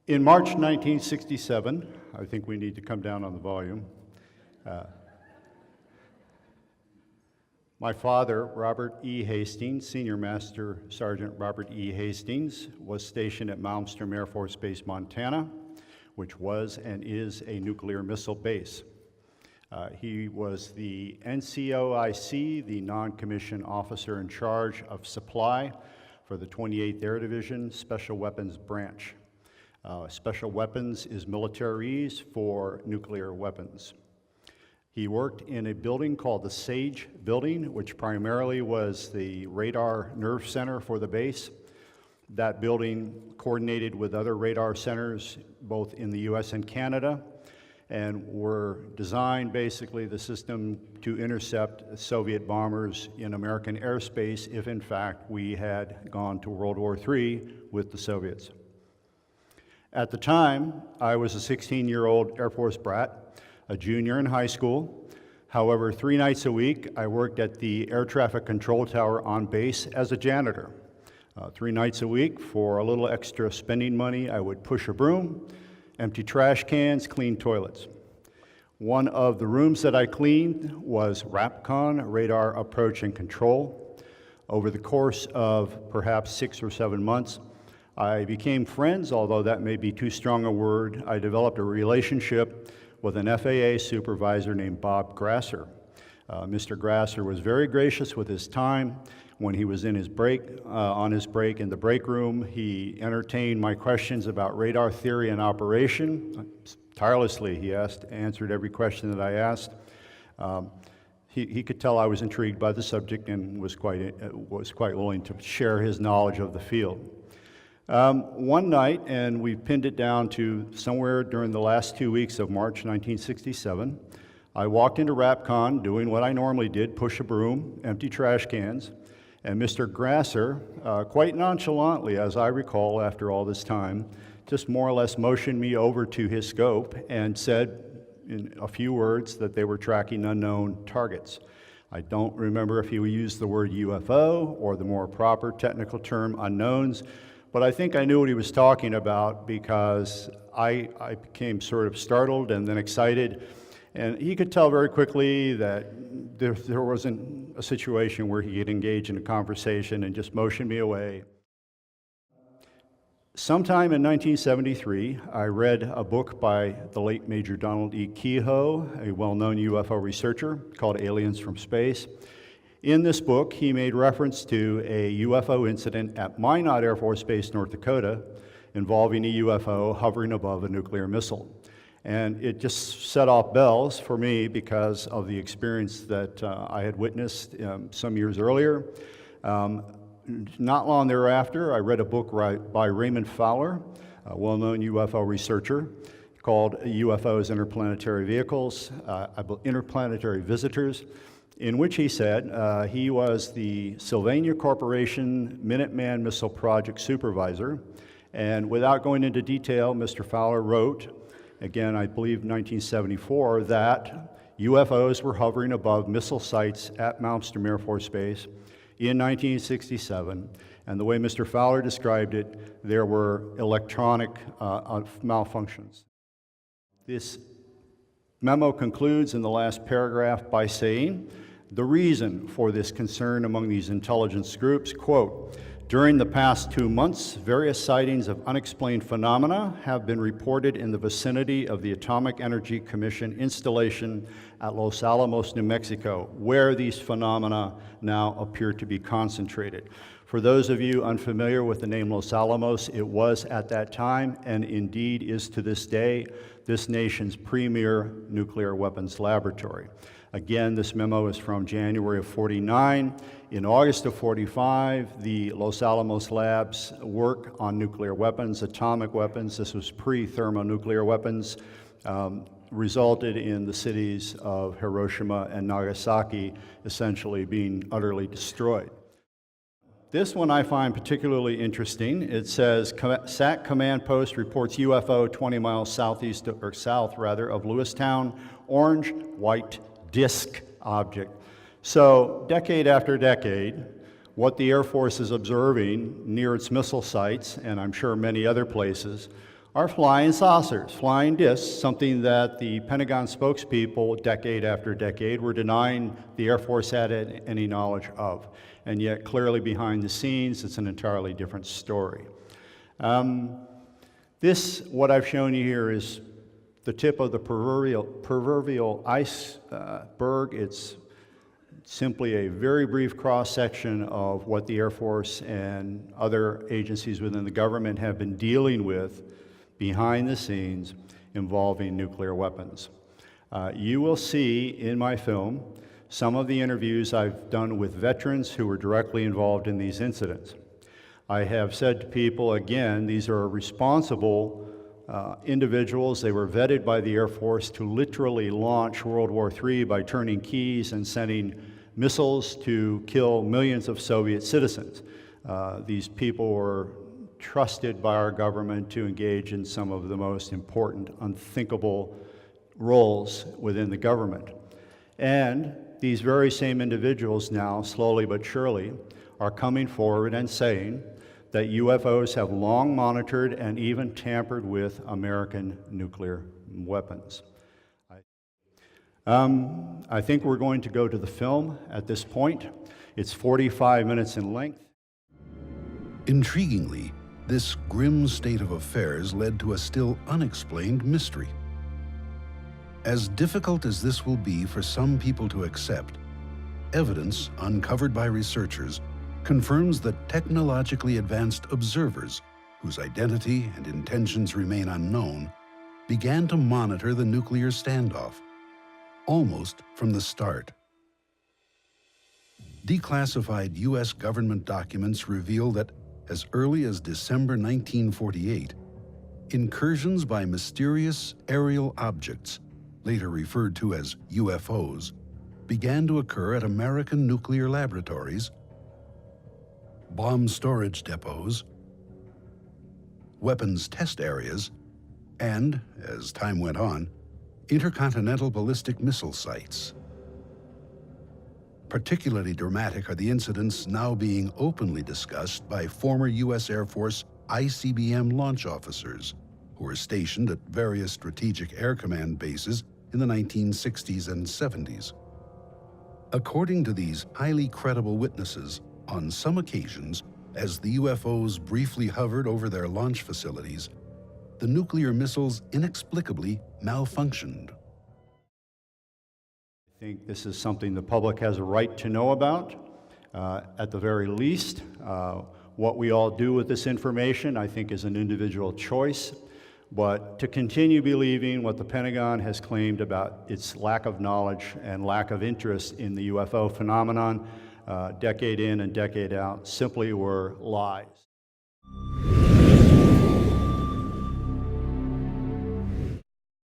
In March 1967, I think we need to come down on the volume, my father, Robert E. Hastings, Senior Master Sergeant Robert E. Hastings, was stationed at Malmstrom Air Force Base, Montana, which was and is a nuclear missile base. He was the NCOIC, the non-commissioned officer in charge of supply for the 28th Air Division Special Weapons Branch. Special weapons is military's for nuclear weapons. He worked in a building called the SAGE building, which primarily was the radar nerve center for the base. That building coordinated with other radar centers, both in the US and Canada, and were designed, basically, the system to intercept Soviet bombers in American airspace if, in fact, we had gone to World War III with the Soviets. At the time, I was a 16-year-old Air Force brat, a junior in high school. However, 3 nights a week, I worked at the air traffic control tower on base as a janitor. 3 nights a week, for a little extra spending money, I would push a broom, empty trash cans, clean toilets. One of the rooms that I cleaned was RAPCON, Radar Approach and Control. Over the course of perhaps 6 or 7 months, I became friends, although that may be too strong a word. I developed a relationship with an FAA supervisor named Bob Grasser. Mr. Grasser was very gracious with his time. When he was in his break, on his break in the break room, he entertained my questions about radar theory and operation. Tirelessly, he answered every question that I asked. He could tell I was intrigued by the subject and was quite willing to share his knowledge of the field. One night, and we pinned it down to somewhere during the last 2 weeks of March 1967, I walked into RAPCON doing what I normally did, push a broom, empty trash cans, and Mr. Grasser, quite nonchalantly, as I recall after all this time, just more or less motioned me over to his scope and said in a few words that they were tracking unknown targets. I don't remember if he used the word UFO or the more proper technical term unknowns, but I think I knew what he was talking about because I became sort of startled and then excited. And he could tell very quickly that there wasn't a situation where he could engage in a conversation and just motion me away. Sometime in 1973, I read a book by the late Major Donald E. Kehoe, a well-known UFO researcher, called Aliens from Space. In this book, he made reference to a UFO incident at Minot Air Force Base, North Dakota, involving a UFO hovering above a nuclear missile. And it just set off bells for me because of the experience that I had witnessed some years earlier. Not long thereafter, I read a book by Raymond Fowler, a well-known UFO researcher, called UFOs, Interplanetary Vehicles, Interplanetary Visitors, in which he said he was the Sylvania Corporation Minuteman Missile Project supervisor. And without going into detail, Mr. Fowler wrote, again, I believe 1974, that UFOs were hovering above missile sites at Malmstrom Air Force Base in 1967. And the way Mr. Fowler described it, there were electronic malfunctions. This memo concludes in the last paragraph by saying, the reason for this concern among these intelligence groups, quote, during the past 2 months, various sightings of unexplained phenomena have been reported in the vicinity of the Atomic Energy Commission installation at Los Alamos, New Mexico, where these phenomena now appear to be concentrated. For those of you unfamiliar with the name Los Alamos, it was at that time, and indeed is to this day, this nation's premier nuclear weapons laboratory. Again, this memo is from January of '49. In August of '45, the Los Alamos labs work on nuclear weapons, atomic weapons. This was pre-thermonuclear weapons, resulted in the cities of Hiroshima and Nagasaki essentially being utterly destroyed. This one I find particularly interesting. It says, SAC Command Post reports UFO 20 miles south of Lewistown, orange, white, disk object. So decade after decade, what the Air Force is observing near its missile sites, and I'm sure many other places, are flying saucers, flying discs, something that the Pentagon spokespeople, decade after decade, were denying the Air Force had any knowledge of. And yet, clearly behind the scenes, it's an entirely different story. What I've shown you here is the tip of the proverbial iceberg. It's simply a very brief cross-section of what the Air Force and other agencies within the government have been dealing with behind the scenes involving nuclear weapons. You will see in my film some of the interviews I've done with veterans who were directly involved in these incidents. I have said to people, again, these are responsible individuals. They were vetted by the Air Force to literally launch World War III by turning keys and sending missiles to kill millions of Soviet citizens. These people were trusted by our government to engage in some of the most important, unthinkable roles within the government. And these very same individuals now, slowly but surely, are coming forward and saying that UFOs have long monitored and even tampered with American nuclear weapons. I think we're going to go to the film at this point. It's 45 minutes in length. Intriguingly, this grim state of affairs led to a still unexplained mystery. As difficult as this will be for some people to accept, evidence uncovered by researchers confirms that technologically advanced observers, whose identity and intentions remain unknown, began to monitor the nuclear standoff, almost from the start. Declassified U.S. government documents reveal that as early as December 1948, incursions by mysterious aerial objects, later referred to as UFOs, began to occur at American nuclear laboratories, bomb storage depots, weapons test areas, and, as time went on, intercontinental ballistic missile sites. Particularly dramatic are the incidents now being openly discussed by former U.S. Air Force ICBM launch officers who were stationed at various Strategic Air Command bases in the 1960s and 70s. According to these highly credible witnesses, on some occasions, as the UFOs briefly hovered over their launch facilities, the nuclear missiles inexplicably malfunctioned. I think this is something the public has a right to know about. At the very least, what we all do with this information, I think, is an individual choice. But to continue believing what the Pentagon has claimed about its lack of knowledge and lack of interest in the UFO phenomenon, decade in and decade out, simply were lies.